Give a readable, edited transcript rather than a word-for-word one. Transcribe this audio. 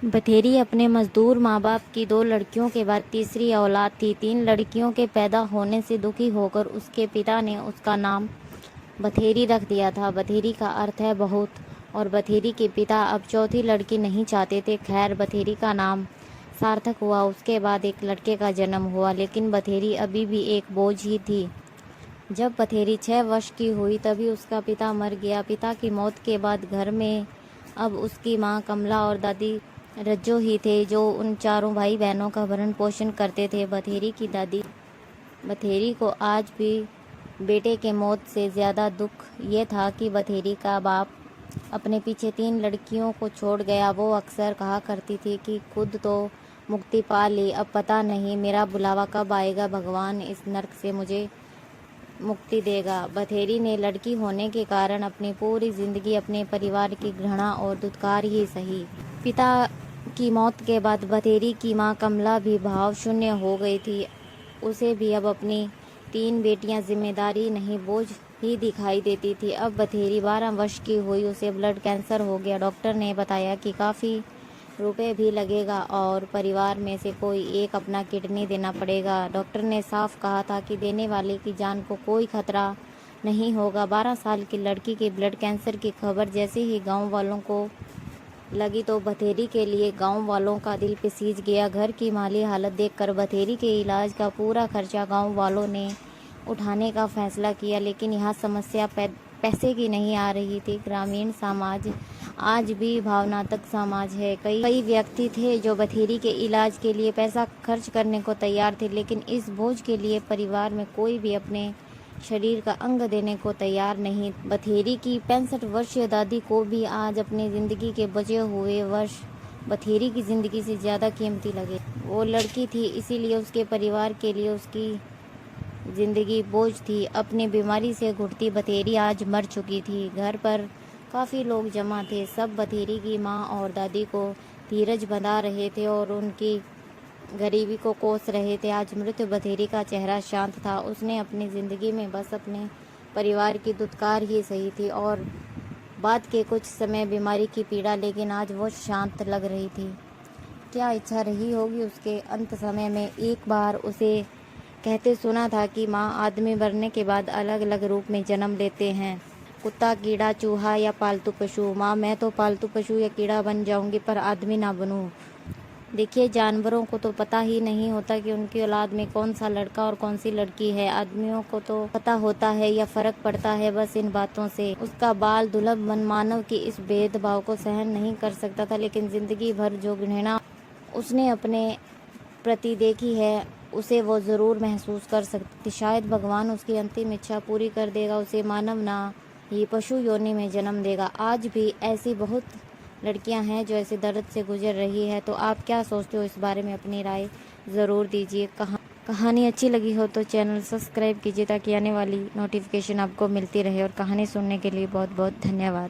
बथेरी अपने मजदूर माँ बाप की 2 लड़कियों के बाद तीसरी औलाद थी। 3 लड़कियों के पैदा होने से दुखी होकर उसके पिता ने उसका नाम बथेरी रख दिया था। बथेरी का अर्थ है बहुत, और बथेरी के पिता अब चौथी लड़की नहीं चाहते थे। खैर, बथेरी का नाम सार्थक हुआ। उसके बाद एक लड़के का जन्म हुआ, लेकिन बथेरी अभी भी एक बोझ ही थी। जब बथेरी 6 वर्ष की हुई तभी उसका पिता मर गया। पिता की मौत के बाद घर में अब उसकी माँ कमला और दादी रज्जो ही थे, जो उन चारों भाई बहनों का भरण पोषण करते थे। बथेरी की दादी बथेरी को आज भी बेटे के मौत से ज़्यादा दुख ये था कि बथेरी का बाप अपने पीछे 3 लड़कियों को छोड़ गया। वो अक्सर कहा करती थी कि खुद तो मुक्ति पा ली, अब पता नहीं मेरा बुलावा कब आएगा, भगवान इस नर्क से मुझे मुक्ति देगा। बथेरी ने लड़की होने के कारण अपनी पूरी जिंदगी अपने परिवार की घृणा और दुत्कार ही सही। पिता की मौत के बाद बथेरी की मां कमला भी भाव शून्य हो गई थी। उसे भी अब अपनी 3 बेटियां जिम्मेदारी नहीं, बोझ ही दिखाई देती थी। अब बथेरी 12 वर्ष की हुई, उसे ब्लड कैंसर हो गया। डॉक्टर ने बताया कि काफ़ी रुपए भी लगेगा और परिवार में से कोई एक अपना किडनी देना पड़ेगा। डॉक्टर ने साफ कहा था कि देने वाले की जान को कोई खतरा नहीं होगा। 12 साल की लड़की के ब्लड कैंसर की खबर जैसे ही गांव वालों को लगी तो बथेरी के लिए गांव वालों का दिल पिसीज गया। घर की माली हालत देखकर बथेरी के इलाज का पूरा खर्चा गांव वालों ने उठाने का फैसला किया, लेकिन यहाँ समस्या पैसे की नहीं आ रही थी। ग्रामीण समाज आज भी भावनात्मक समाज है। कई व्यक्ति थे जो बथेरी के इलाज के लिए पैसा खर्च करने को तैयार थे, लेकिन इस बोझ के लिए परिवार में कोई भी अपने शरीर का अंग देने को तैयार नहीं। बथेरी की 65 वर्षीय दादी को भी आज अपनी जिंदगी के बचे हुए वर्ष बथेरी की जिंदगी से ज़्यादा कीमती लगे। वो लड़की थी, इसीलिए उसके परिवार के लिए उसकी जिंदगी बोझ थी। अपनी बीमारी से घुटती बथेरी आज मर चुकी थी। घर पर काफ़ी लोग जमा थे। सब बथेरी की माँ और दादी को धीरज बंधा रहे थे और उनकी गरीबी को कोस रहे थे। आज मृत बथेरी का चेहरा शांत था। उसने अपनी ज़िंदगी में बस अपने परिवार की दुत्कार ही सही थी और बाद के कुछ समय बीमारी की पीड़ा, लेकिन आज वो शांत लग रही थी। क्या इच्छा रही होगी उसके अंत समय में। एक बार उसे कहते सुना था कि माँ आदमी मरने के बाद अलग अलग रूप में जन्म लेते हैं, कुत्ता, कीड़ा, चूहा या पालतू पशु। माँ, मैं तो पालतू पशु या कीड़ा बन जाऊंगी पर आदमी ना बनूं। देखिए, जानवरों को तो पता ही नहीं होता कि उनकी औलाद में कौन सा लड़का और कौन सी लड़की है। आदमियों को तो पता होता है या फर्क पड़ता है बस इन बातों से। उसका बाल दुर्लभ मन मानव की इस भेदभाव को सहन नहीं कर सकता था, लेकिन जिंदगी भर जो घृणा उसने अपने प्रति देखी है उसे वो ज़रूर महसूस कर सकती। शायद भगवान उसकी अंतिम इच्छा पूरी कर देगा, उसे मानव ना ही पशु योनि में जन्म देगा। आज भी ऐसी बहुत लड़कियां हैं जो ऐसे दर्द से गुजर रही है। तो आप क्या सोचते हो इस बारे में, अपनी राय ज़रूर दीजिए। कहानी अच्छी लगी हो तो चैनल सब्सक्राइब कीजिए ताकि आने वाली नोटिफिकेशन आपको मिलती रहे। और कहानी सुनने के लिए बहुत बहुत धन्यवाद।